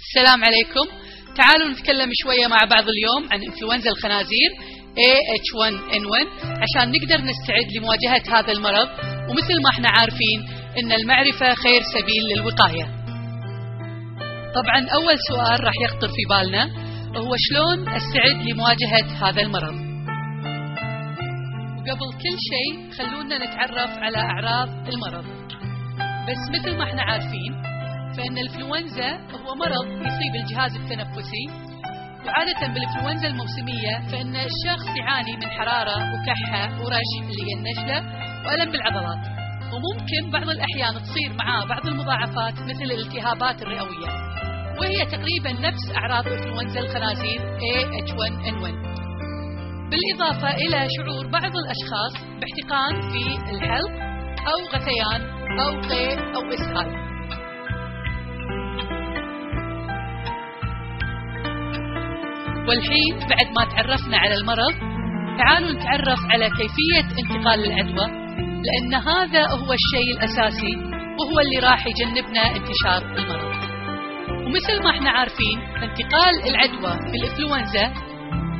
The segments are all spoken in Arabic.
السلام عليكم. تعالوا نتكلم شوية مع بعض اليوم عن إنفلونزا الخنازير AH1N1 عشان نقدر نستعد لمواجهة هذا المرض. ومثل ما احنا عارفين إن المعرفة خير سبيل للوقاية. طبعا أول سؤال راح يخطر في بالنا هو شلون أستعد لمواجهة هذا المرض. وقبل كل شيء خلونا نتعرف على أعراض المرض. بس مثل ما احنا عارفين فإن الإنفلونزا هو مرض يصيب الجهاز التنفسي، وعادة بالإنفلونزا الموسمية فإن الشخص يعاني من حرارة وكحة ورش اللي هي النشلة وألم بالعضلات، وممكن بعض الأحيان تصير معاه بعض المضاعفات مثل الالتهابات الرئوية، وهي تقريبا نفس أعراض إنفلونزا الخنازير AH1N1، بالإضافة إلى شعور بعض الأشخاص باحتقان في الحلق أو غثيان أو قيء أو إسهال. والحين بعد ما تعرفنا على المرض تعالوا نتعرف على كيفية انتقال العدوى، لأن هذا هو الشيء الأساسي وهو اللي راح يجنبنا انتشار المرض. ومثل ما احنا عارفين انتقال العدوى في الإنفلونزا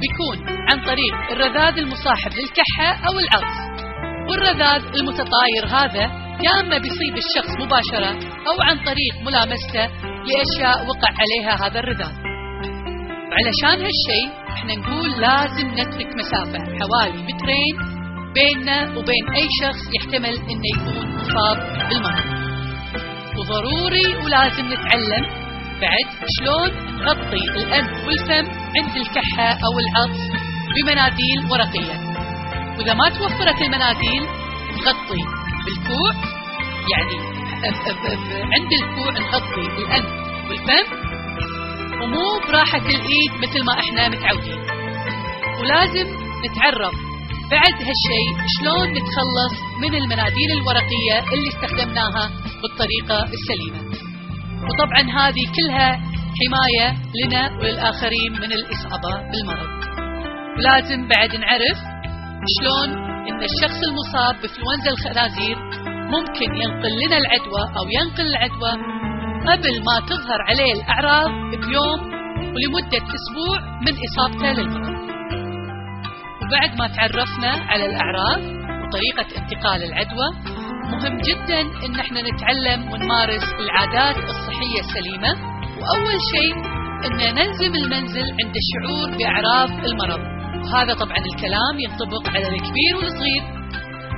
بيكون عن طريق الرذاذ المصاحب للكحة أو العطس، والرذاذ المتطاير هذا يا إما بيصيب الشخص مباشرة أو عن طريق ملامسته لأشياء وقع عليها هذا الرذاذ. علشان هالشيء احنا نقول لازم نترك مسافة حوالي 2 متر بيننا وبين اي شخص يحتمل انه يكون مصاب بالمرض. وضروري ولازم نتعلم بعد شلون نغطي الانف والفم عند الكحة او العطس بمناديل ورقية. واذا ما توفرت المناديل نغطي بالكوع، يعني عند الكوع نغطي الانف والفم ومو براحة الإيد مثل ما إحنا متعودين. ولازم نتعرف بعد هالشيء شلون نتخلص من المناديل الورقية اللي استخدمناها بالطريقة السليمة. وطبعا هذه كلها حماية لنا وللآخرين من الإصابة بالمرض. ولازم بعد نعرف شلون إن الشخص المصاب بإنفلونزا الخنازير ممكن ينقل لنا العدوى أو ينقل العدوى قبل ما تظهر عليه الأعراض بيوم ولمدة أسبوع من إصابته للمرض. وبعد ما تعرفنا على الأعراض وطريقة انتقال العدوى، مهم جدا إن احنا نتعلم ونمارس العادات الصحية السليمة. وأول شيء إن نلزم المنزل عند الشعور بأعراض المرض، وهذا طبعا الكلام ينطبق على الكبير والصغير،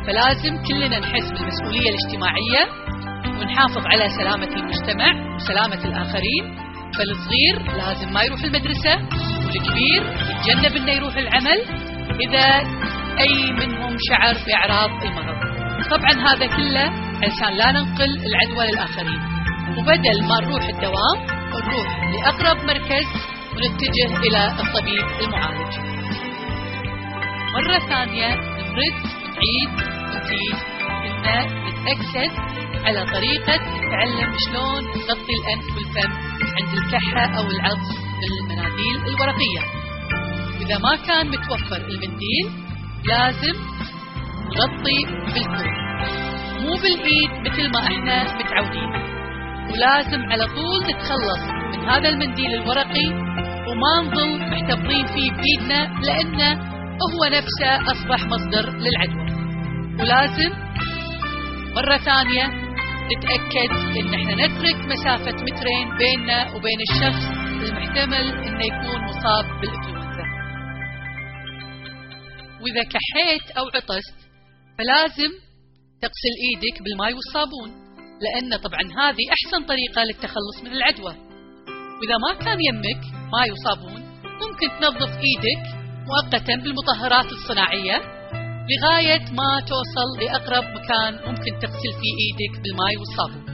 فلازم كلنا نحس بالمسؤولية الاجتماعية ونحافظ على سلامة المجتمع وسلامة الآخرين. فالصغير لازم ما يروح المدرسة، والكبير يتجنب انه يروح العمل إذا أي منهم شعر بأعراض المرض. طبعا هذا كله علشان لا ننقل العدوى للآخرين. وبدل ما نروح الدوام نروح لأقرب مركز ونتجه إلى الطبيب المعالج. مرة ثانية نرد ونعيد ونزيد إن نتأكد على طريقة تعلم شلون نغطي الأنف والفم عند الكحة أو العطس بالمناديل الورقية. وإذا ما كان متوفر المنديل لازم نغطي بالكوع مو بالإيد مثل ما احنا متعودين. ولازم على طول نتخلص من هذا المنديل الورقي وما نظل محتفظين فيه بإيدنا، لأنه هو نفسه أصبح مصدر للعدوى. ولازم مرة ثانية نتأكد إن احنا نترك مسافة 2 متر بيننا وبين الشخص المحتمل إنه يكون مصاب بالإنفلونزا. وإذا كحيت أو عطست فلازم تغسل إيدك بالماء والصابون، لأن طبعا هذه أحسن طريقة للتخلص من العدوى. وإذا ما كان يمك ماء وصابون ممكن تنظف إيدك مؤقتا بالمطهرات الصناعية لغاية ما توصل لأقرب مكان ممكن تغسل فيه إيدك بالماء والصابون.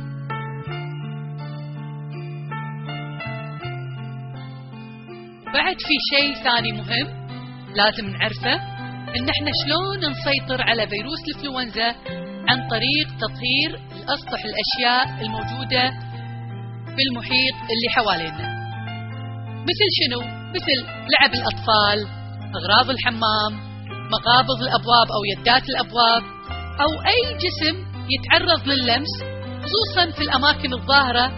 بعد في شيء ثاني مهم لازم نعرفه، إن احنا شلون نسيطر على فيروس الإنفلونزا عن طريق تطهير الأسطح الأشياء الموجودة في المحيط اللي حوالينا. مثل شنو؟ مثل لعب الأطفال، أغراض الحمام، مقابض الأبواب أو يدات الأبواب، أو أي جسم يتعرض لللمس خصوصا في الأماكن الظاهرة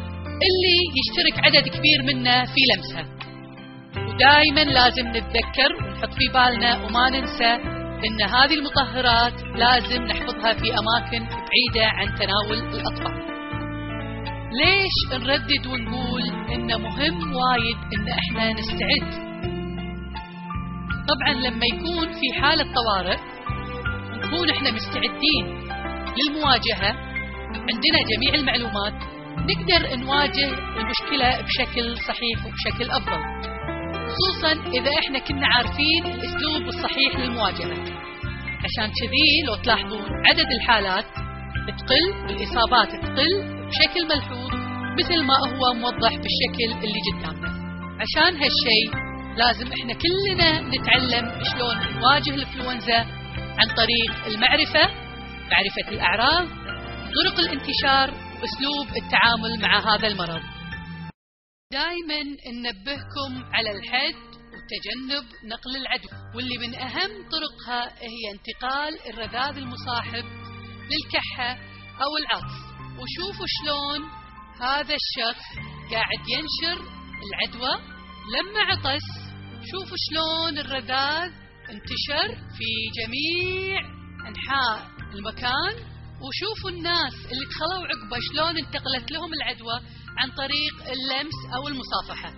اللي يشترك عدد كبير منا في لمسها. ودائما لازم نتذكر ونحط في بالنا وما ننسى ان هذه المطهرات لازم نحفظها في اماكن بعيدة عن تناول الاطفال. ليش نردد ونقول انه مهم وايد ان احنا نستعد؟ طبعا لما يكون في حالة طوارئ نكون احنا مستعدين للمواجهة، عندنا جميع المعلومات، نقدر نواجه المشكلة بشكل صحيح وبشكل افضل، خصوصا اذا احنا كنا عارفين الاسلوب الصحيح للمواجهة. عشان كذي لو تلاحظون عدد الحالات تقل والاصابات تقل بشكل ملحوظ مثل ما هو موضح بالشكل اللي قدامنا. عشان هالشيء لازم احنا كلنا نتعلم شلون نواجه الانفلونزا عن طريق المعرفة، معرفة الأعراض، طرق الانتشار، وأسلوب التعامل مع هذا المرض. دائما ننبهكم على الحد وتجنب نقل العدوى، واللي من أهم طرقها هي انتقال الرذاذ المصاحب للكحة أو العطس. وشوفوا شلون هذا الشخص قاعد ينشر العدوى لما عطس. شوفوا شلون الرذاذ انتشر في جميع أنحاء المكان، وشوفوا الناس اللي دخلوا عقبه شلون انتقلت لهم العدوى عن طريق اللمس أو المصافحة.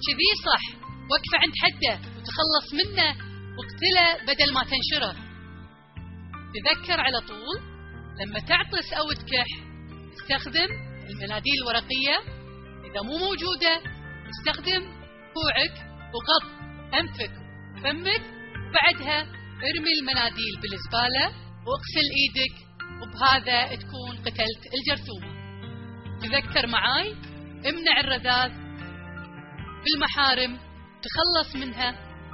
كذي صح، وقفه عند حده وتخلص منه واقتله بدل ما تنشره. تذكر على طول لما تعطس أو تكح استخدم المناديل الورقية، إذا مو موجودة استخدم كوعك وغط أنفك وفمك، وبعدها ارمي المناديل بالزبالة واغسل ايدك، وبهذا تكون قتلت الجرثومة. تذكر معاي، امنع الرذاذ بالمحارم، تخلص منها،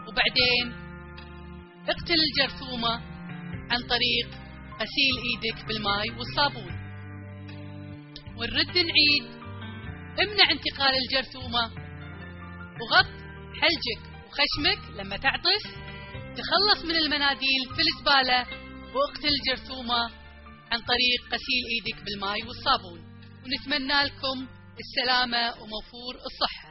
وبعدين اقتل الجرثومة عن طريق غسيل ايدك بالماء والصابون. ونرد نعيد، امنع انتقال الجرثومة وغط حلجك وخشمك لما تعطس، تخلص من المناديل في الزبالة، واقتل الجرثومة عن طريق غسيل ايدك بالماء والصابون. ونتمنى لكم السلامة وموفور الصحة.